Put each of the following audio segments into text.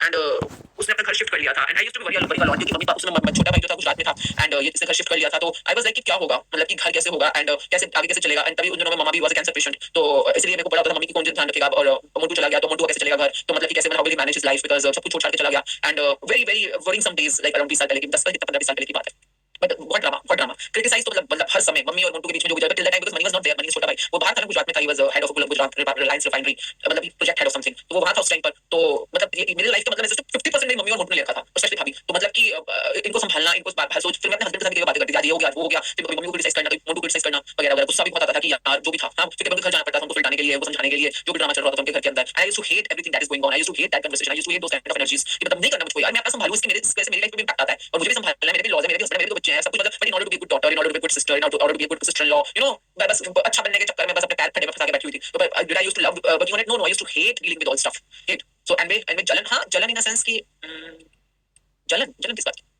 And उसने अपना घर शिफ्ट कर लिया था and I used to be very very alone क्योंकि मम्मी पापा उसमें छोटा भाई जो था गुजरात में था एंड ये इसने घर शिफ्ट कर लिया था तो आई वाज लाइक कि क्या होगा मतलब कि घर कैसे होगा एंड कैसे आगे कैसे चलेगा एंड तभी उन दिनों में मम्मा भी वाज कैंसर पेशेंट तो इसलिए मेरे को पता होता था मम्मी की कौन ध्यान रखेगा और मोंटू चला गया तो मोंटू कैसे चलेगा घर तो मतलब कि कैसे how will he manage his life because सब कुछ छोड़ छाड़ के चला गया and very very worrying some days like around 20 साल पहले की 10 से 15 20 साल पहले की बात है बट बहुत ड्रामा क्रिटिसाइज तो मतलब हर समय मम्मी और मोंटू के बीच में जो भी चलता till that time because money was not their money छोटा भाई वो बाहर था गुजरात में था he was head of Gujarat Reliance refinery मतलब प्रोजेक्ट हेड ऑफ समथिंग तो वो वहां था उस टाइम पर तो मतलब ये मेरी लाइफ का मतलब 50% मेरी मम्मी और मोंटू ने लिखा था स्पेशली भाभी तो मतलब कि इनको संभालना इनको सोच फिर मैं अपने हस्बैंड के साथ बातें करती थी ये हो गया वो हो गया फिर मम्मी को क्रिटिसाइज करना तो मोंटू क्रिटिसाइज करना वगैरह वगैरह गुस्सा भी बहुत आता था कि यार जो भी था हां फिर घर जाना पड़ता था उनको सुलझाने के लिए वो समझाने के लिए जो भी ड्रामा चल रहा था उनके घर के अंदर I used to hate everything that is going on I used to hate that conversation I used to hate those kind of energies कि मतलब नहीं करना मुझको यार मैं अपना संभालूं इसकी मेरे वजह से मेरी लाइफ पे भी इम्पैक्ट आता है और मुझे भी संभालना है मेरे भी लॉज है मेरे भी हस्बैंड मेरे भी बच्चे हैं सब कुछ मतलब but in order to be good daughter in order to be good sister in order to be good sister in law you know मैं बस अच्छा बनने के चक्कर में बस अपने पैर खड़े में फंसा के बैठी हुई थी तो did I used to love but you know no I used to hate dealing with all stuff hate so and जलन हां जलन इन अ सेंस की जलन जलन किस बात की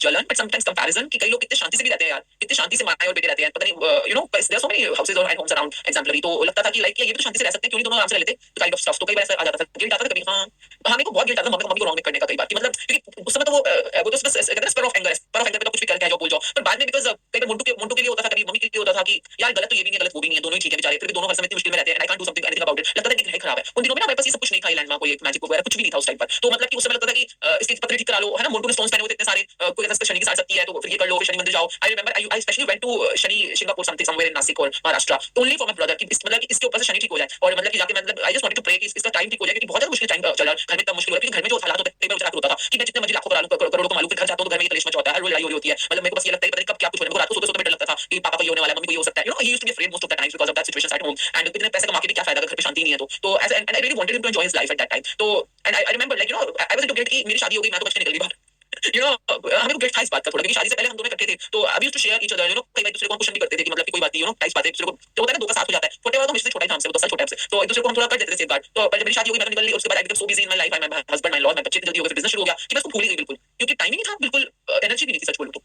जलन बट समटाइम्स कंपैरिजन कि कई लोग कितने शांति से भी रहते हैं यार कितने शांति से माए और बेटे रहते हैं पता नहीं you know there so many houses और होम्स अराउंड एग्जाम्पलरी तो लगता था कि लाइक ये भी तो शांति से रह सकते हैं क्यों नहीं दोनों आराम से रह लेते तो काइंड ऑफ स्टफ तो कई बार ऐसा आ जाता था गिल्ट आता था कभी हां हाँ मेरे को बहुत गिल्ट आता था मम्मी को रॉन्ग करने का कई बार कि मतलब क्योंकि उस समय तो वो तो बस कहते हैं स्पर ऑफ एंगर पे तो कुछ भी करके आ जाओ बोल जाओ पर बाद में बिकॉज कई बार मोंटू के लिए होता था कभी मम्मी के लिए होता था कि यार गलत तो ये भी नहीं है गलत वो भी नहीं है दोनों ही ठीक है बेचारे फिर भी दोनों हर समय इतनी मुश्किल में रहते हैं and I can't do something anything about it लगता था कि घर खराब है उन दिनों में ना मेरे पास ये सब कुछ नहीं था लैंड में कोई एक मैजिक वगैरह कुछ भी नहीं था उस टाइम पर तो मतलब कि उस समय लगता था कि इसकी पत्नी ठीक करा लो है ना मोंटू ने स्टोन्स पहने हुए थे इतने सारे कोई कहता है शनि की साढ़े शक्ति है तो फिर ये कर लो फिर शनि मंदिर जाओ I remember I specially went to Shani Shingnapur something somewhere in Nashik और महाराष्ट्र तो ओनली फॉर माय ब्रदर कि मतलब कि इसके ऊपर से शनि ठीक हो जाए और मतलब कि जाके मतलब I just wanted to pray कि इसका टाइम ठीक हो जाए क्योंकि बहुत ज्यादा मुश्किल टाइम चल रहा है घर में इतना मुश्किल हो रहा है क्योंकि घर में जो हालात होते हैं मैं उसे होता था कि मैं जितने मर्जी लाखों करा लूं करोड़ों कमा लूं फिर घर जाता हूं तो घर में ये कलेश मचा होता है हर रोज लड़ाई हो रही होती है मतलब मेरे को बस ये लगता है पता नहीं कब क्या कुछ होने को रात को सोते सोते डर लगता था कि पापा को ये होने वाला है मम्मी को ये हो सकता है you know he used to be afraid most of the times because of that situations at home and इतने पैसे कमा के भी क्या फायदा अगर घर पे शांति नहीं है तो age and I really wanted him to enjoy his life at that time तो and I remember like you know I was into guilt कि मेरी शादी हो गई मैं तो बच के निकल गई बाहर यू नो हमें को गिल्ट था इस बात का थोड़ा क्योंकि शादी से पहले हम दोनों इकट्ठे थे तो अभी to share each other you know कई बार दूसरे को हम क्वेश्चन भी करते थे कि मतलब कि कोई बात नहीं यू नो टाइप्स बातें दूसरे को तो होता है ना दो का साथ हो जाता है छोटे वाला तो मुझसे छोटा ही था हमसे 10 साल छोटा है हमसे तो एक दूसरे को हम थोड़ा कर देते थे सेफगार्ड तो पर जब मेरी शादी हो गई मैं तो निकल गई उसके बाद I become so busy in my life I my husband my law मैं बच्चे जल्दी हो गए फिर बिजनेस शुरू हो गया कि मैं उसको भूल ही गई बिल्कुल क्योंकि टाइम ही नहीं था बिल्कुल एनर्जी भी नहीं थी सच बोलूं तो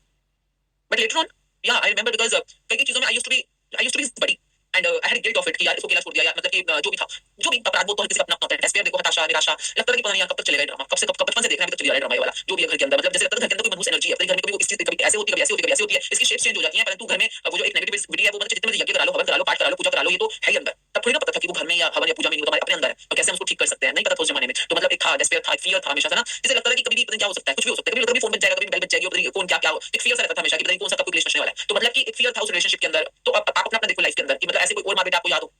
बट लेटर ऑन या आई रिमेंबर बिकॉज़ कई कई चीजों में आई यूज्ड टू बी बड़ी and I had guilt of it कि यार इसको अकेला छोड़ दिया यार मतलब कि जो भी था जो भी अपराध वो तो हर किसी का अपना होता है डेस्पेयर देखो हताशा निराशा लगता था कि पता नहीं यार कब तक चलेगा ड्रामा कब से कब बचपन से देख रहे हैं अभी तक चल रहा है ड्रामा ये वाला जो भी है घर के अंदर मतलब जैसे लगता था घर के अंदर कोई मनहूस एनर्जी है अपने घर में कभी इस चीज कभी ऐसे होती है कभी ऐसे होती है कभी ऐसे होती है इसकी शेप्स चेंज हो जाती हैं परंतु घर में वो जो एक नेगेटिविटी है वो मतलब जितने मर्जी यज्ञ करा लो हवन करा लो पाठ करा लो पूजा करा लो ये तो है ही अंदर तब थोड़ी ना पता था कि वो घर में या हवन या पूजा में नहीं होता हमारे अपने अंदर है तो कैसे हम उसको ठीक कर सकते हैं नहीं पता था उस जमाने में तो मतलब एक था डेस्पेयर था फियर था हमेशा से ना जिसे लगता था कि कभी भी पता नहीं क्या हो सकता है कुछ भी हो सकता है कभी कभी फोन बच जाएगा कभी बेल बच जाएगी पता नहीं कौन क्या क्या एक फियर सा रहता था हमेशा कि पता नहीं कौन सा कब कोई क्लेश बचने वाला है तो मतलब कि एक फियर था उस रिलेशनशिप के अंदर तो अब आप अपना देखो लाइफ के अंदर कि मतलब ऐसे कोई और माँ बेटा आपको याद हो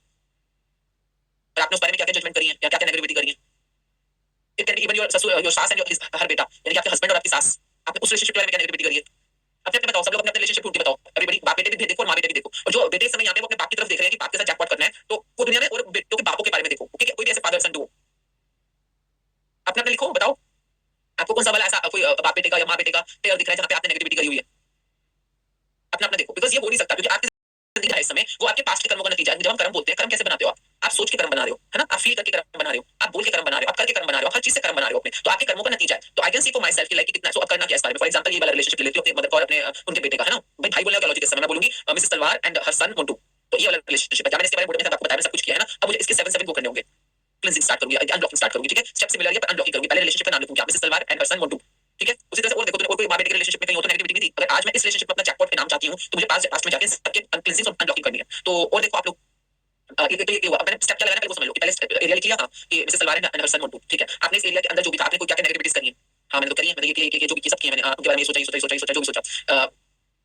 और आपने उस बारे में क्या क्या जजमेंट करी है या क्या क्या नेगेटिविटी करी है इट कैन इवन योर ससुर योर सास एंड योर हर बेटा यानी कि आपके हस्बैंड और आपकी सास आपने उस रिलेशनशिप के बारे में क्या नेगेटिविटी करी है अपने अपने बताओ सब लोग अपने अपने रिलेशनशिप ढूंढ के बताओ एवरीबॉडी बाप बेटे भी देखो और माँ बेटे भी देखो और जो बेटे इस समय यहाँ पे वो अपने बाप की तरफ देख रहे हैं कि बाप के साथ जैकपॉट करना है तो वो दुनिया में और बेटों के बापों के बारे में देखो ठीक है कोई भी ऐसे फादर सन डू अपने अपने लिखो बताओ आपको कौन सा वाला ऐसा कोई बाप बेटे का या माँ बेटे का पेयर दिख रहा है जहाँ पे आपने नेगेटिविटी करी हुई है अपना अपना देखो बिकॉज ये हो नहीं सकता क्योंकि आपकी जिंदगी है इस समय वो आपके पास्ट के कर्मों का नतीजा है जब हम कर्म बोलते हैं कर्म कैसे बनाते हो आप सोच के कर्म बना रहे हो है ना आप फील करके कर्म बना रहे हो आप बोल के कर्म बना रहे हो आप करके कर्म बना रहे हो आप हर चीज से कर्म बना रहे हो अपने तो आपके कर्मों का नतीजा है तो I can see for my self like कितना सो अब करना क्या इस बारे में फॉर एग्जाम्पल ये वाला रिलेशनशिप ले लेती हूँ अपने मदर को और अपने उनके बेटे का है ना भाई बोलने का लॉजिक इस समय मैं बोलूंगी मिसेस तलवार एंड हर सन मोंटू तो ये वाला रिलेशनशिप है मैंने इसके बारे में आपको बताया सब कुछ किया है ना अब मुझे इसके 7 7 को करने होंगे क्लिनजिंग स्टार्ट करूंगी अनब्लॉकिंग स्टार्ट करूंगी ठीक है स्टेप सिमिलर है पर अनब्लॉकिंग करूंगी पहले रिलेशनशिप का नाम लिखूंगी मिसेस तलवार एंड हर सन मोंटू ठीक है उसी तरह से और देखो और कोई माँ बेटे के रिलेशनशिप में कहीं और तो नेगेटिविटी नहीं थी अगर आज मैं इस रिलेशनशिप में अपना जैकपॉट पे नाम चाहती हूँ तो मुझे पास्ट में जाके सबके क्लिनजिंग और अनब्लॉकिंग करनी है तो और देखो आप लोग ये हुआ मैंने स्टेप क्या लगाना पहले वो समझ लो पहले एरिया लिख लिया था कि मिसेस तलवार एंड हर सन मोंटू ठीक है आपने इस एरिया के अंदर जो भी था आपने कोई क्या क्या नेगेटिविटीज करी है हाँ मैंने तो करी है मैंने ये जो भी सब किया मैंने उनके बारे में सोचा जो भी सोचा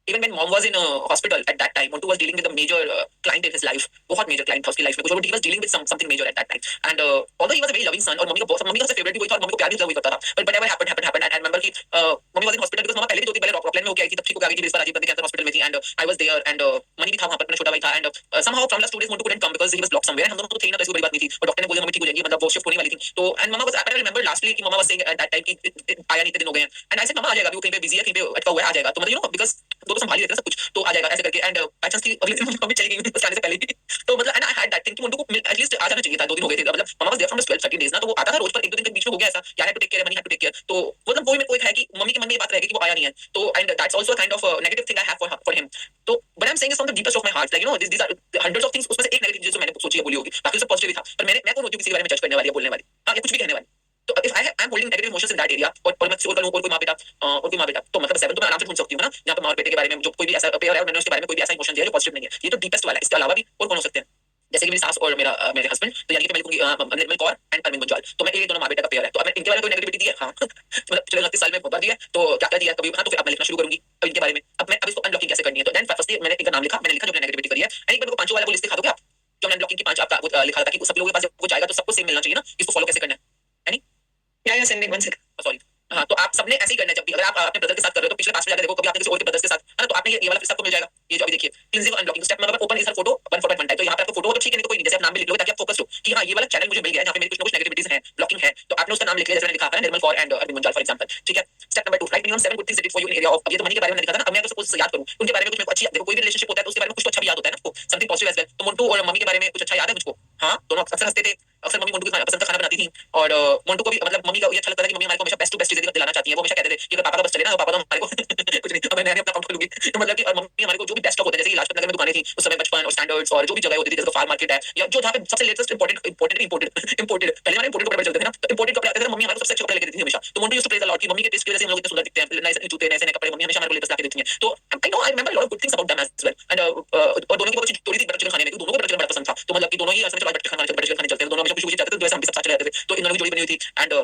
even when mom was in a hospital at that time Montu was dealing with a major client in his life बहुत major client था उसकी life में कुछ he was dealing with something major at that time and although he was a very loving son और mummy का सबसे favorite भी वही था और मम्मी को प्यार भी वही करता था but whatever happened and I remember कि mummy was in hospital because मम्मा पहले भी 2 3 पहले रॉकलैंड में होके आई थी तब ठीक हो गई थी इस बार राजीव गांधी कैंसर हॉस्पिटल में थी and I was there and money भी था वहां पर अपना छोटा भाई था and somehow from last 2 days Montu couldn't come because he was blocked somewhere हम दोनों तो थे ना तो ऐसी बड़ी बात नहीं थी और डॉक्टर ने बोला मम्मी ठीक हो जाएगी मतलब वो शिफ्ट होने वाली थी तो and mama was I remember lastly कि मम्मा was saying at that time कि आया नहीं इतने दिन हो गए हैं and I said मम्मा आ जाएगा अभी वो कहीं पे बिजी है कहीं पे अटका हुआ है आ जाएगा तो मतलब यू नो बिकॉज वो तो संभाल ही लेते हैं सब कुछ तो आ जाएगा ऐसे करके एंड बाय चांस की अगले दिन मम्मी चली गई उसके आने से पहले भी तो मतलब and I had that thing कि मुंडू को एटलीस्ट आ जाना चाहिए था 2 दिन हो गए थे मतलब मम्मा वाज देयर फ्रॉम 12 13 डेज ना तो वो आता था रोज पर 1 2 दिन के बीच में हो गया ऐसा यार had to take care money had to take care तो मतलब वही मेरे को एक है कि मम्मी के मन में ये बात रहेगी कि वो आया नहीं है तो and that's also a kind of negative thing I have for him तो but I am saying it from the deepest of my heart like you know this are hundreds of things उसमें से एक negative चीज जो मैंने सोची है बोली होगी बाकी सब पॉजिटिव ही था पर मैं कौन होती हूँ किसी के बारे में जज करने वाली या बोलने वाली हां या कुछ भी कहने वाली तो am holding negative emotions in that area और मैं और कोई माँ बेटा और कोई माँ बेटा, तो मतलब 7 तो मैं आराम से ढूंढ सकती हूँ ना, यहाँ पे माँ और बेटे के बारे में जो कोई भी ऐसा पेयर है और मैंने उसके बारे में कोई भी ऐसा इमोशन दिया जो पॉजिटिव नहीं है। ये तो डीपेस्ट वाला है। इसके अलावा भी और कौन हो सकते हैं, जैसे कि मेरी सास और मेरे हस्बैंड, तो यानी कि मैं लिखूंगी निर्मल कौर एंड अरविंद गुंजाल, तो मैं ये दोनों माँ बेटा का पेयर है, तो अब मैं इनके बारे में कोई नेगेटिविटी दी है, हाँ मतलब पिछले 29 साल में बहुत बार दिया है, तो क्या क्या दिया कभी, हाँ तो फिर अब मैं लिखना शुरू करूंगी अब इनके बारे में। अब मैं अब इसको अनब्लॉकिंग कैसे करनी है, तो देन फर्स्टली मैंने एक नाम लिखा, मैंने लिखा जो नेगेटिविटी करी है, एंड एक बार को पांचों वाला वो लिस्ट दिखा दोगे आप, जो मैंने अनब्लॉकिंग की 5 आपका लिखा था कि सब लोगों के पास जब वो जाएगा तो सबको सेम मिलना चाहिए ना, इसको फॉलो कैसे करना है नहीं? या सेंडिंग वन सेकंड सॉरी। हाँ, तो आप सबने ऐसे ही करना है, जब भी अगर आप अपने ब्रदर के साथ कर रहे हो तो पिछले पास में जाकर देखो, कभी आपने किसी और के ब्रदर्स के साथ है ना, तो आपने ये वाला फिर सबको मिल जाएगा। ये जो अभी देखिए क्लींजिंग और unblocking step number open is her photo one photo one type, तो यहाँ पे आपको फोटो हो तो ठीक है, नहीं तो कोई नहीं, जैसे आप नाम भी लिख लो ताकि आप फोकस्ड हो कि हाँ ये वाला चैनल मुझे मिल गया है जहाँ पे मेरी कुछ ना कुछ नेगेटिविटीज है, ब्लॉकिंग है, तो आपने उसका नाम लिख लिया, जैसे मैंने लिखा है Nirmal Kaur and Arvind Gunjal for example, ठीक है। Step number 2, right minimum 7 good things that for you in area of, अब ये तो मनी के बारे में लिखा था ना, अब मैं अगर सपोज याद करूं उनके बारे में कुछ मेरे को अच्छी, देखो कोई भी रिलेशनशिप होता है तो उसके बारे में कुछ तो अच्छा भी याद होता है ना आपको, समथिंग पॉजिटिव एज वेल, तो मोंटू और मम्मी के बारे में कुछ अच्छा याद है मुझको, हाँ दोनों अक्सर हंसते थे, अक्सर मम्मी मोंटू की पसंद का खाना बनाती थी, और मोंटू को भी मतलब मम्मी का ये अच्छा लगता था कि मम्मी हमारे को हमेशा बेस्ट टू बेस्ट चीजें दिलाना चाहती है, वो हमेशा कहते थे कि अगर पापा का बस चले ना तो पापा तो हमारे को कुछ नहीं, अब मैं अपना अकाउंट खोलूंगी, तो मतलब कि और मम्मी हमारे को जो भी बेस्ट होते हैं, जैसे कि लाजपत नगर में दुकानें थी उस समय, बचपन और स्टैंडर्ड्स और जो भी जगह होती थी, जैसे फार्म मार्केट है या जो जहाँ पे सबसे लेटेस्ट इंपोर्टेड पहले हमारे इंपोर्टेड कपड़े चलते थे ना, तो इंपोर्टेड कपड़े आते थे, मम्मी हमारे को सबसे अच्छे कपड़े लेके देती थी हमेशा, तो Montu used to praise a lot कि मम्मी के टेस्ट की वजह से हम लोग इतने सुंदर दिखते हैं, नए जूते नए कपड़े मम्मी हमेशा हमारे को लेटेस्ट लाके देती हैं, तो I know I remember lot of good things about them as well, and और दोनों की बहुत अच्छी जोड़ी थी बटर चिकन खाने में, दोनों को बटर चिकन बड़ा पसंद था, तो मतलब कि दोनों ही ऐसे चलो बटर चिकन खाने चलते थे, दोनों हमेशा खुशी खुशी जाते थे, तो ऐसे हम भी सब साथ चले जाते थे, तो इन दोनों की जोड़ी बनी हुई थी। एंड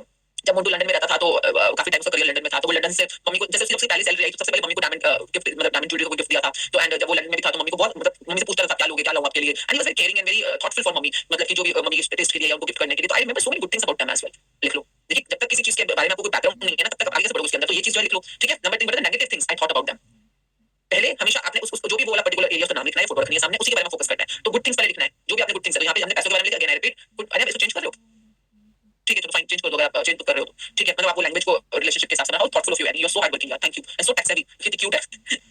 जब मोंटू लंदन में रहता था तो काफी टाइम उसका करियर लंदन में था, तो वो लंदन से मम्मी को जैसे उसकी पहली सैलरी आई तो सबसे पहले मम्मी को डायमंड गिफ्ट मतलब डायमंड ज्वेलरी को गिफ्ट दिया था, तो एंड जब वो लंदन में भी था तो मम्मी को बहुत मतलब मम्मी से पूछता था क्या लोगे क्या लाऊं आपके लिए, and he was very caring and very thoughtful for mummy, मतलब कि जो भी मम्मी की टेस्ट के लिए या उनको गिफ्ट करने के लिए, तो I remember so many good things about them as well. लिख लो, देखिए जब तक किसी चीज के बारे में आपको कोई बैकग्राउंड नहीं है ना तब तक आगे से बढ़ो उसके अंदर, तो ये चीज जो है लिख लो, ठीक है। नंबर 3 बता negative things I thought about them, पहले हमेशा आपने उस जो भी वो वाला पर्टिकुलर एरिया का नाम लिखना है, फोटो रखनी है सामने, उसी के बारे में फोकस करना है, तो गुड थिंग्स पहले लिखना है, जो भी आपने गुड थिंग्स है, तो यहाँ पे हमने पैसों के बारे में लिखा, अगेन आई रिपीट गुड, अरे इसको चेंज कर रहे हो, ठीक है चलो फाइन चेंज कर दो, अगर आप चेंज कर रहे हो तो ठीक है, मतलब आपको लैंग्वेज को रिलेशनशिप के हिसाब से how thoughtful of you and you are so hard working यार, thank you and so tech savvy, कितनी क्यूट है,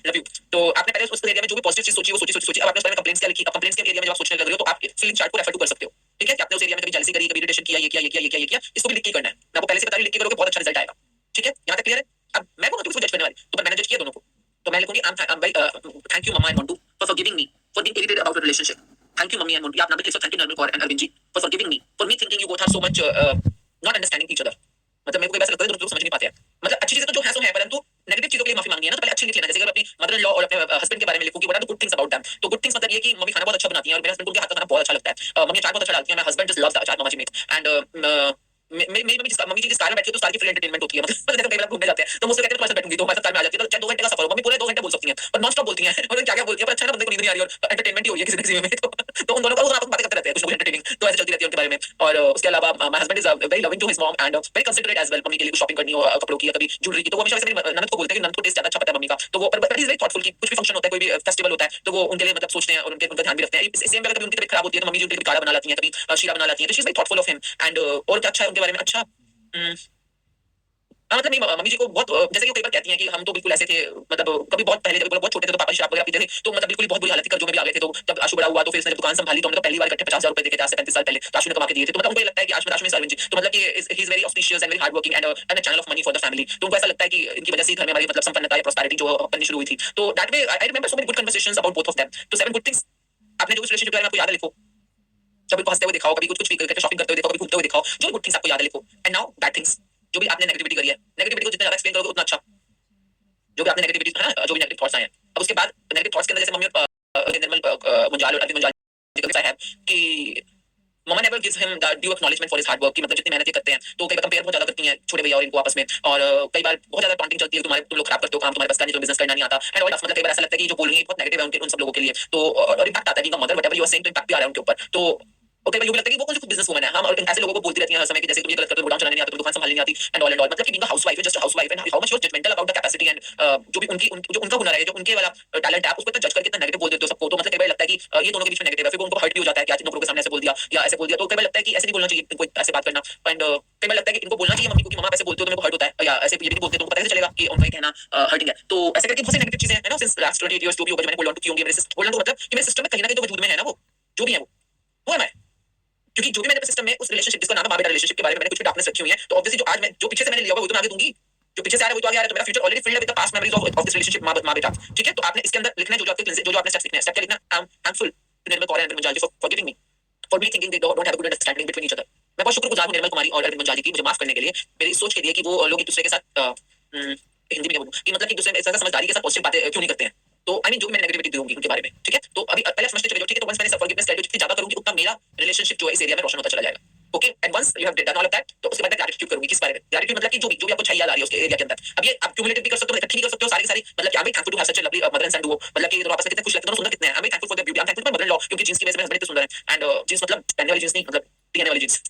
लव यू। तो आपने पहले उस एरिया में जो भी पॉजिटिव चीज सोची वो सोची, अब आपने उस बारे में कंप्लेंट्स क्या लिखी, अब कंप्लेंट्स के एरिया में जब आप सोचने लग रहे हो तो आप फीलिंग चार्ट को रेफर टू कर सकते हो, ठीक है, कि आपने उस एरिया में कभी जेलसी करी, कभी इरिटेशन किया, ये किया ये किया ये किया ये किया, इसको भी लिख के करना है, मैं आपको पहले से बता रही हूं, लिख के करोगे बहुत अच्छा रिजल्ट आएगा, ठीक है, यहां तक क्लियर है। अब मैं कौन हूं किसको जज करने वाली, तो मैंने जज किया दोनों को, तो मैं लिखूंगी I am very thank you mamma and Montu for forgiving me for being irritated about the relationship, thank you mummy and Montu, आप नाम लिख सकते, thank you Nirmal Kaur and Arvind ji for forgiving me for me thinking you both are so much not understanding each other, मतलब मेरे को ऐसा लगता है दोनों लोग समझ नहीं पाते हैं, मतलब अच्छी चीजें तो जो है सो है, परंतु नेगेटिव चीजों के लिए माफी मांगनी है ना, तो पहले अच्छी लिख लेना, जैसे अगर अपनी मदर इन लॉ और अपने हस्बैंड के बारे में लिखूं कि what are the good things about them, तो गुड थिंग्स मतलब ये कि मम्मी खाना बहुत अच्छा बनाती हैं और मेरे हस्बैंड को उनके हाथ का खाना बहुत अच्छा लगता है, मम्मी अचार बहुत अच्छा डालती है, my husband just loves the अचार मम्मा जी मेक, एंड मेरी मम्मी जिस कार में बैठती है तो कार की फुल एंटरटेनमेंट होती है, मतलब कई बार घूमने जाते हैं तो मुझसे कहते हैं तुम्हारे साथ बैठूंगी तो हमारे साथ कार में आ जाती है, तो चाहे 2 घंटे का सफर हो, मम्मी पूरे 2 घंटे बोल सकती हैं और नॉन स्टॉप बोलती हैं, और क्या क्या बोलती है, पर अच्छा ना बंदे को नींद नहीं आ रही और एंटरटेनमेंट ही हो रही है किसी न किसी में, तो उन दोनों का आपस में बातें करते रहते हैं कुछ एंटरटेनिंग, तो ऐसे चलती रहती है उनके बारे में। और उसके अलावा my husband is very loving to his mom and very considerate as well, mummy के लिए शॉपिंग करनी हो कपड़ों की या कभी ज्वेलरी की, तो वो हमेशा वैसे मेरी ननद को बोलते हैं कि ननद को टेस्ट ज्यादा अच्छा पता है मम्मी का, तो वो पर इज वेरी थॉटफुल कि कुछ भी फंक्शन होता है कोई भी फेस्टिवल होता है तो वो उनके लिए मतलब सोचते हैं और उनका ध्यान भी रखते हैं, सेम अगर कभी उनकी तबीयत खराब होती है तो मम्मी जी उनके लिए काढ़ा बना लाती हैं, कभी शीरा बना लाती हैं, तो she is very thoughtful of him and और क्या अच्छा है उनके बारे में, अच्छा हाँ, मतलब नहीं मम्मी जी को बहुत जैसे कि कई बार कहती हैं कि हम तो बिल्कुल ऐसे थे, मतलब कभी बहुत पहले जब बहुत छोटे थे तो पापा शराब वगैरह पीते थे, तो मतलब बिल्कुल बहुत बुरी हालत थी, कर्जों में भी आ गए थे, तो जब आशु बड़ा हुआ तो फिर उसने दुकान संभाली, तो हमने तो पहली बार इकट्ठे 50,000 रुपए देके थे आज से 35 साल पहले, तो आशु ने कमा के दिए थे, तो मतलब उनको ये लगता है कि आशु में अरविंद जी, तो मतलब कि he is very auspicious and very hard working and a channel of money for the family, तो उनको ऐसा लगता है कि इनकी वजह से घर में हमारी मतलब संपन्नता या प्रॉस्पेरिटी जो बननी शुरू हुई थी, तो that way I remember so many good conversations about both of them, तो 7 गुड थिंग्स आपने जो इस रिलेशनशिप के बारे में आपको याद है लिखो, कभी हंसते हुए दिखाओ, कभी कुछ कुछ करके शॉपिंग करते हुए देखो, कभी घूमते हुए दिखाओ, जो गुड थिंग्स आपको याद है लिखो, एंड नाउ बैड थिंग्स जो भी आपने नेगेटिविटी करी है, नेगेटिविटी को जितना ज्यादा एक्सप्लेन करोगे उतना अच्छा, जो भी आपने नेगेटिविटी है ना, जो भी नेगेटिव थॉट्स आए हैं, अब उसके बाद नेगेटिव थॉट्स के अंदर जैसे मम्मी निर्मल मुंजाल और अरविंद मुंजाल जी है कि मम्मा never gives him the due acknowledgement for his hard work, की मतलब जितनी मेहनत ये करते हैं तो कई बार कंपेयर बहुत ज्यादा करती हैं छोटे भैया और इनको आपस में, और कई बार बहुत ज्यादा टॉन्टिंग चलती है, तुम लोग खराब करते हो काम, तुम्हारे पास का नहीं, तो बिजनेस करना नहीं आता, एंड ऑल मतलब कई बार ऐसा लगता है कि जो बोल रही है बहुत नेगेटिव है उनके उन सब लोगों के लिए, तो और इम्पैक्ट आता है कि mother whatever you are saying, तो इम्पैक्ट भी आ रहा है उनके ऊपर, तो और कई बार ये भी लगता है कि वो कौन सी बिजनेस वुमन है, हम और ऐसे लोगों को बोलती रहती हैं हर समय कि जैसे तुम ये गलत करते हो, गोडाउन चलाने नहीं आता, तुम दुकान संभालने नहीं आती, एंड ऑल मतलब कि being a housewife is just a housewife, and how much you are judgemental about the capacity and जो भी उनकी जो उनका हुनर है, जो उनके वाला टैलेंट है, आप उसको इतना जज करके इतना नेगेटिव बोल देते हो सबको, तो मतलब कई बार लगता है कि ये दोनों के बीच में नेगेटिव है, फिर वो उनको हर्ट भी हो जाता है कि आज इन लोगों के सामने ऐसे बोल दिया या ऐसे बोल दिया, तो कई बार लगता है कि ऐसे नहीं बोलना चाहिए इनको, ऐसे बात करना, एंड कई बार लगता है कि इनको बोलना चाहिए मम्मी को कि मम्मा ऐसे बोलते हो तो मेरे को हर्ट होता है, या ऐसे ये भी बोलते तो उनको पता कैसे चलेगा कि उनका ये कहना हर्टिंग है, तो ऐसे करके बहुत सी नेगेटिव चीजें हैं ना, सिंस लास्ट 28 इयर्स जो भी होगा मैंने होल्ड ऑन टू की होंगी, मेरे होल्ड ऑन टू मतलब कि मेरे सिस्टम में कहीं ना कहीं जो वजूद में है ना, वो जो भी है वो है मैं, क्योंकि जो भी मैंने सिस्टम में उस रिलेशनशिप जिसका नाम है माँ बेटा रिलेशनशिप के बारे में मैंने कुछ भी डार्कनेस रखी हुई है, तो ऑब्वियसली जो आज मैं जो पीछे से मैंने लिया हुआ वो तो मैं आगे दूंगी, जो पीछे से आ रहा है वो तो आगे आ रहा है, तो मेरा फ्यूचर ऑलरेडी फिल्ड है with the past memories of this relationship माँ बेटा, ठीक है, तो आपने इसके अंदर लिखना है जो आपके जो आपने स्टेप्स लिखने हैं, स्टेप क्या लिखना, I am thankful to Nirmal Kaur and Munjal ji forgiving me for me thinking they don't have a good understanding between each other, मैं बहुत शुक्रगुजार हूँ निर्मल कुमारी और अरविंद मंजाली की मुझे माफ करने के लिए, मेरी सोच के लिए कि वो लोग एक दूसरे के साथ हिंदी में क्या बोलूं कि मतलब कि एक दूसरे के साथ समझदारी के साथ पॉजिटिव बातें क्यों नहीं करते हैं। तो आई मीन जो भी मैंने नेगेटिविटी दूंगी उनके बारे में, ठीक है। तो अभी पहले समझते चले जाओ, ठीक है। तो वंस मैंने सब फॉरगिवनेस कर ली, जितनी ज्यादा करूंगी उतना मेरा रिलेशनशिप जो है इस एरिया में रोशन होता चला जाएगा। Okay, and once you have done all of that, तो उसके बाद मैं ग्रेटिट्यूड करूंगी किस बारे में। ग्रेटिट्यूड मतलब कि जो भी आपको चाहिए आ रही है उसके एरिया के अंदर। अब ये आप क्यूमुलेटिव भी कर सकते हो, इकट्ठी भी कर सकते हो, सारी सारी मतलब कि I am thankful to have such a lovely mother and son duo, मतलब कि दोनों आपस में कितने खुश लगते हैं, दोनों सुंदर कितने हैं। आई am thankful for the beauty, I am thankful for mother in law, क्योंकि जींस की वजह से मेरे हस्बैंड इतने सुंदर हैं। एंड जींस मतलब पहनने वाली जींस नहीं, मतलब पीने वाली जींस।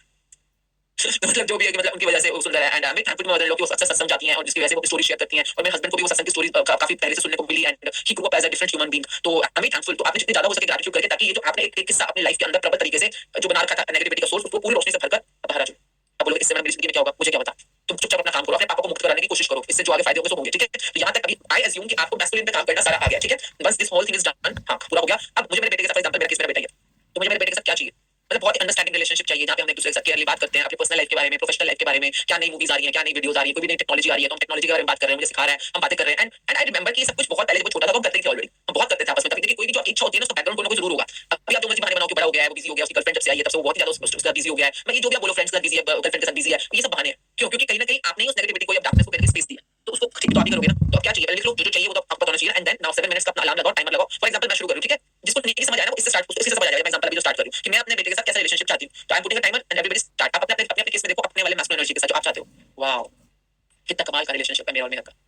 तो मतलब जो भी है कि मतलब उनकी वजह से वो सुंदर है। And I am thankful mother in law कि वो अक्सर सत्संग जाती हैं और जिसकी वजह से वो स्टोरी शेयर करती हैं, और मेरे हस्बैंड को भी वो सत्संग की स्टोरी काफी पहले से सुनने को मिली। And he grew up as a different human being. तो आई एम थैंकफुल। तो आपने जितनी ज्यादा हो सके ग्रेटिट्यूड करके, ताकि ये जो आपने एक किस्सा अपनी लाइफ के अंदर प्रबल तरीके से जो बना रखा था नेगेटिविटी का सोर्स, उसको पूरी रोशनी से भरकर बाहर आ जाओ। अब बोलोगे इससे मेरी जिंदगी में क्या होगा, मुझे क्या पता। तुम चुपचाप अपना काम करो, अपने पापा को मुक्त कराने की कोशिश करो, इससे जो आगे फायदे होंगे सो होंगे, ठीक है। तो यहाँ तक अभी आई अज्यूम कि आपको मैस्कुलिन पे काम करना सारा आ गया, ठीक है। बस this whole thing is done, हाँ पूरा हो गया। अब मुझे मेरे बेटे के साथ, फॉर एग्जांपल मेरा केस, मेरा बेटा ही है, तो मुझे मेरे बेटे के साथ क्या चाहिए, मतलब बहुत ही अंडरस्टैंडिंग रिलेशनशिप चाहिए, जहाँ पे हम एक दूसरे के साथ क्लियरली बात करते हैं अपनी पर्सनल लाइफ के बारे में, प्रोफेशनल लाइफ के बारे में, क्या नई मूवीज आ रही है, क्या नई वीडियोस आ रही है, कोई भी नई टेक्नोलॉजी आ रही है तो हम टेक्नोलॉजी के बारे में बात कर रहे हैं, मुझे सिखा रहा है, हम बातें कर रहे हैं। एंड आई रिमेंबर कि ये सब कुछ बहुत पहले जब वो छोटा था तो हम करते थे ऑलरेडी, हम बहुत करते थे आपस में। तभी देखिए कोई भी जो इच्छा होती है ना उसका बैकग्राउंड कोई ना कोई जरूर होगा। अभी आप जो मर्जी बहाने बनाओ कि बड़ा हो गया है, वो बिजी हो गया, उसकी गर्लफ्रेंड जब से आई है तब से वो बहुत ही ज्यादा उसके साथ बिजी हो गया है, मैं ये जो भी आप बोलो फ्रेंड्स के साथ बिजी है, गर्लफ्रेंड के साथ बिजी है, ये सब बहाने हैं। क्यों? क्योंकि कहीं ना कहीं आपने उस नेगेटिविटी को या डार्कनेस को कहीं स्पेस दिया, तो उसको ठीक तो आप ही करोगे ना। तो अब क्या चाहिए, पहले लिख लो जो चाहिए वो तो आपको बताना चाहिए। एंड देन नाउ 7 मिनट्स का अपना अलार्म लगाओ, टाइमर लगाओ। फॉर एग्जांपल मैं शुरू करूं, ठीक है। जिसको नहीं समझ आया ना वो इससे स्टार्ट, उससे समझ आ जाएगा। मैं एग्जांपल अभी जो स्टार्ट करूं कि मैं अपने बेटे के साथ कैसा रिलेशनशिप चाहती हूं, तो I am putting a timer and everybody start. आप अपने अपने केस में देखो, अपने वाले मैस्कुलिन एनर्जी के साथ जो आप चाहते हो। वाओ, कितना कमाल का रिलेशनशिप है मेरा और मेरा का।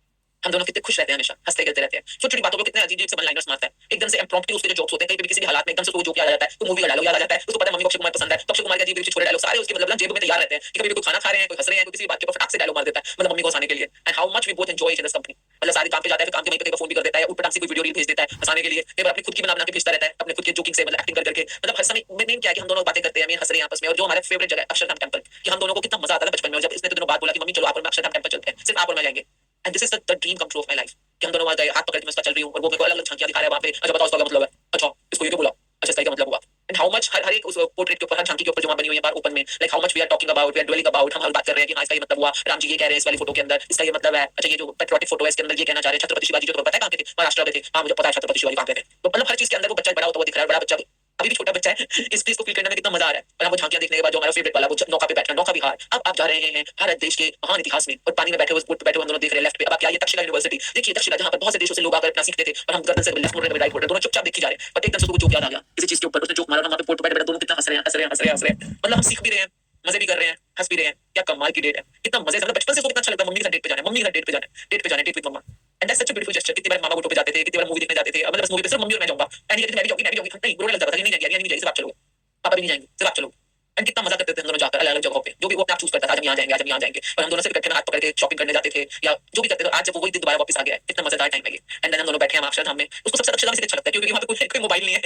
हम दोनों कितने खुश रहते हैं, हमेशा हंसते खेलते रहते हैं, छोटी छोटी बातों को कितने अजीब से वन लाइनर्स मारता है, एकदम से इम्प्रॉम्प्टू उसके जो जोक्स होते हैं, कहीं भी किसी भी हालात में एकदम से उसको जोक याद आ जाता है, कोई मूवी का डायलॉग याद आ जाता है, उसको पता है मम्मी को अक्षय कुमार पसंद है, तो अक्षय कुमार का अजीब अजीब छोटे डायलॉग सारे उसके मतलब जेब में तैयार रहते हैं कि कभी भी कोई खाना खा रहे हैं, कोई हंस रहे हैं, कोई किसी बात के ऊपर फटाक से डायलॉग मार देता है, मतलब मम्मी को हंसाने के लिए। And how much we both enjoy each other's company. मतलब सारे काम पे जाता है, फिर काम के वहीं पे फोन भी कर देता है, ऊपर से कोई वीडियो रील भेज देता है हंसाने के लिए, फिर अपनी खुद की बना के भेजता रहता है, अपने खुद के जोकिंग से मतलब एक्टिंग कर करके, मतलब हर समय मेन क्या है कि हम दोनों बातें करते हैं, हंस रहे हैं आपस में। और जो हमारा फेवरेट जगह है अक्षरधाम टेंपल, कि हम दोनों को कितना मजा आता था बचपन में, और जब इसने तो दिनों बाद बोला कि मम्मी चलो आप और मैं अक्षरधाम टेंपल चलते हैं, सिर्फ आप और मैं जाएंगे। And this is the dream come true of my life, कि हम दोनों वहां गए, हाथ पकड़ के मैं उसका चल रही हूँ और वो मेरे को अलग अलग झांकियां दिखा रहा है वहां पे। अच्छा बताओ इसका क्या मतलब है, अच्छा इसको ये क्यों बोला, अच्छा इसका क्या मतलब हुआ। एंड हाउ मच हर एक उस पोर्ट्रेट के ऊपर, हर झांकी के ऊपर जो वहां बनी हुई है बार ओपन में, like how much we are talking about, we are dwelling about, हम हर बात कर रहे हैं कि हाँ इसका ये मतलब हुआ, राम जी ये कह रहे हैं इस वाली फोटो के अंदर, इसका ये मतलब है। अच्छा ये जो पेट्रियोटिक फोटो है इसके अंदर ये कहना चाह रहे हैं छत्रपति शिवाजी जो तुम्हें पता है कहाँ के थे, महाराष्ट्र में थे, हाँ मुझे पता है छत्रपति शिवाजी कहाँ पे थे। तो मतलब हर चीज के अंदर वो बच्चा बड़ा होता हुआ दिख रहा है, बड़ा बच्चा अभी भी छोटा बच्चा है, इस चीज को फील करने में कितना मजा आ रहा है। और हम वो झांकियां देखने के बाद जो हमारा फेवरेट वाला वो नौका पे बैठना, नौका विहार, अब आप जा रहे हैं भारत देश के महान इतिहास में, और पानी में बैठे हुए बोट पे बैठे हुए हम दोनों देख रहे हैं लेफ्ट पे। अब क्या ये तक्षशिला यूनिवर्सिटी देखिए, तक्षशिला जहाँ पर बहुत से देशों से लोग आकर अपना सीखते थे, और हम गर्दन से लेफ्ट मोड़ रहे हैं राइट मोड़ रहे हैं, दोनों चुपचाप देखी जा रहे हैं। पर एकदम से उसको जोक याद आ गया किसी चीज के ऊपर, उसने जोक मारा, वहां पे बोट पे बैठे बैठे दोनों कितना हंस रहे हैं, हंस रहे हैं, हंस रहे हैं, हंस रहे हैं। मतलब हम सीख भी रहे हैं, मजे भी कर रहे हैं, हंस भी रहे हैं। क्या कमाल की डेट है, कितना मजे से, मतलब बचपन से इसको कितना अच्छा लगता है मम्मी के साथ डेट पे जाना है, मम्मी के साथ डेट पे जाना है, डेट पे जाना है, date with mamma. And that's such a beautiful gesture. कितनी बार मामा बूटो पे जाते थे, कितनी बार मूवी देखने जाते थे, मतलब बस मूवी पे सिर्फ मम्मी और मैं जाऊंगा, एंड ये मैं भी जाऊंगी, मैं भी जाऊंगी, नहीं रोने लग जाता था, नहीं जाएगी, नहीं जाएगी, सिर्फ आप चलोगे, पापा भी नहीं जाएंगे, सिर्फ आप चलोगे। एंड कितना मजा करते थे हम दोनों जाकर अलग अलग जगहों पे, जो भी वो अपने आप चूज करता था, आज हम यहाँ जाएंगे, आज हम यहाँ जाएंगे, और हम दोनों से इकट्ठे हाथ पकड़ के शॉपिंग करने जाते थे या जो भी करते थे। आज जब वो वही दिन दोबारा वापस आ गया है, कितना मजेदार टाइम है ये। एंड देन हम दोनों बैठे हैं अक्षरधाम में, उसको सबसे अक्षरधाम इसलिए अच्छा लगता है क्योंकि वहाँ पे कोई मोबाइल नहीं है,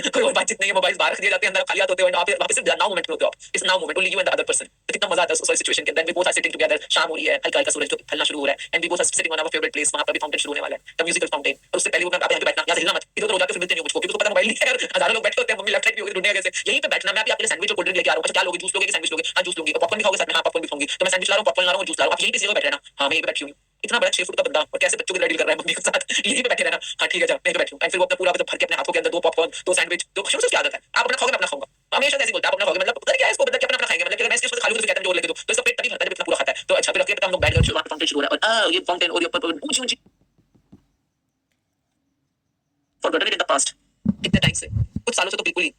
कोई और बातचीत नहीं है, मोबाइल बाहर रख दिए जाते हैं, अंदर खाली हाथ होते हैं, वहाँ पे सिर्फ नाउ मोमेंट में होते हो आप, इस now moment only you and the other person. तो कितना मजा आता है उस सिचुएशन के अंदर। We both are sitting together, शाम हो रही है, हल्का हल्का सूरज ढलना शुरू हो रहा है, and we both are sitting on our favourite place, वहाँ पर भी फाउंटेन शुरू होने वाला है, द म्यूजिकल फाउंटेन। और उससे पहले वो मैं आप यहाँ पे बैठना, यहाँ से हिलना मत, इधर उधर हो जाके फिर मिलते नहीं हो मुझको, क्योंकि उसको पता मोबाइल नहीं है, हजारों लोग बैठे होते हैं, मम्मी लेफ्ट साइड भी होगी, ढूंढने कैसे, यहीं पे बैठना। मैं अभी आपके लिए सैंडविच और कोल्ड ड्रिंक लेके आ रहा हूँ, अच्छा क्या लोगे, जूस लोगे कि सैंडविच लोगे, हाँ जूस लूंगी, और पॉपकॉर्न भी खाओगे साथ में, हाँ पॉपकॉर्न भी खाऊंगी, तो मैं सैंडविच ला रहा हूँ, पॉपकॉर्न ला रहा हूँ, जूस ला रहा हूँ, आप यहीं पे जगह बैठ रहना, हाँ मैं यहीं पे बैठी हुई हूँ। इतना बड़ा 6 फुट का बंदा और कैसे बच्चों के डील कर रहा है मम्मी के साथ, यहीं पे बैठे रहना, हाँ ठीक है जा मैं बैठी हूँ। एंड फिर वो अपना पूरा भर के अपने हाथों के अंदर 2 पॉपकॉर्न 2 सैंडविच, तो शुरू से क्या आदत है, आप अपना खाओगे मैं अपना खाऊंगा, हमेशा ऐसे बोलता है आप अपना खाओगे, मतलब पता नहीं क्या है इसको, मतलब कि अपना अपना खाएंगे, मतलब कि अगर मैं इसके साथ खाली हूं तो कहता है जोर लेके दो, तो इसका पेट तभी भरता है जब इतना पूरा खाता है। तो अच्छा फिर हम लोग बैठ गए, वहां पे फाउंटेन शुरू हो रहा है, और ये फाउंटेन और ये ऊपर ऊंची ऊंची forgotten it in the past, कितने टाइम से, कुछ सालों से तो बिल्कुल ही,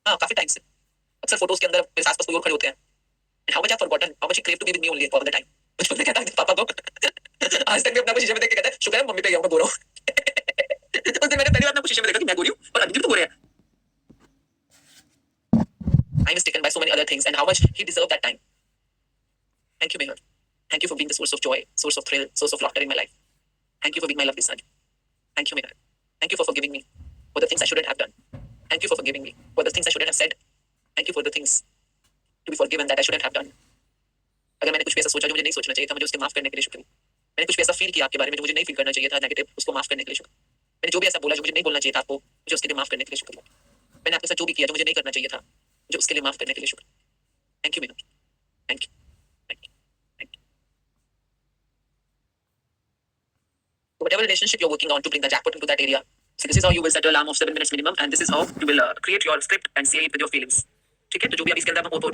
हाँ काफी टाइम से, अक्सर फोटोज के अंदर मेरे आसपास कोई और खड़े होते हैं। How much I forgotten, how much he crave to be with me only all the time. बचपन में कहता था पापा को, आज तक भी अपना को शीशे में देख के कहता है शुक्र है मम्मी पे गया मैं गोरा हूं। उस दिन मैंने पहली बार अपने को शीशे में देखा कि मैं गोरी हूं और अभी भी तो गोरे हैं। I was taken by so many other things, and how much he deserved that time. Thank you, Meher. Thank you for being the source of joy, source of thrill, source of laughter in my life. Thank you for being my lovely son. Thank you, Meher. Thank you for forgiving me for the things I shouldn't have done. Thank you for forgiving me for the things I shouldn't have said. Thank you for the things to be forgiven that I shouldn't have done. अगर मैंने कुछ भी ऐसा सोचा जो मुझे नहीं सोचना चाहिए था, मुझे उसके माफ करने के लिए शुक्रिया। मैंने कुछ भी ऐसा फील किया आपके बारे में जो मुझे नहीं फील करना चाहिए था नेगेटिव, उसको माफ करने के लिए शुक्रिया। मैंने जो भी ऐसा बोला जो मुझे नहीं बोलना चाहिए था आपको, मुझे उसके लिए माफ करने के लिए शुक्रिया। मैंने आपके साथ जो भी किया जो मुझे नहीं करना चाहिए था, मुझे उसके लिए माफ करने के लिए शुक्रिया। Thank you Mehar, thank you, thank you, thank you. Whatever relationship you're working on to bring the jackpot into that area, so this is how you will set your alarm of 7 minutes minimum, and this is how you will create your script and say it with your feelings. ठीक है, तो जो भी अभी इसके अंदर हम और भी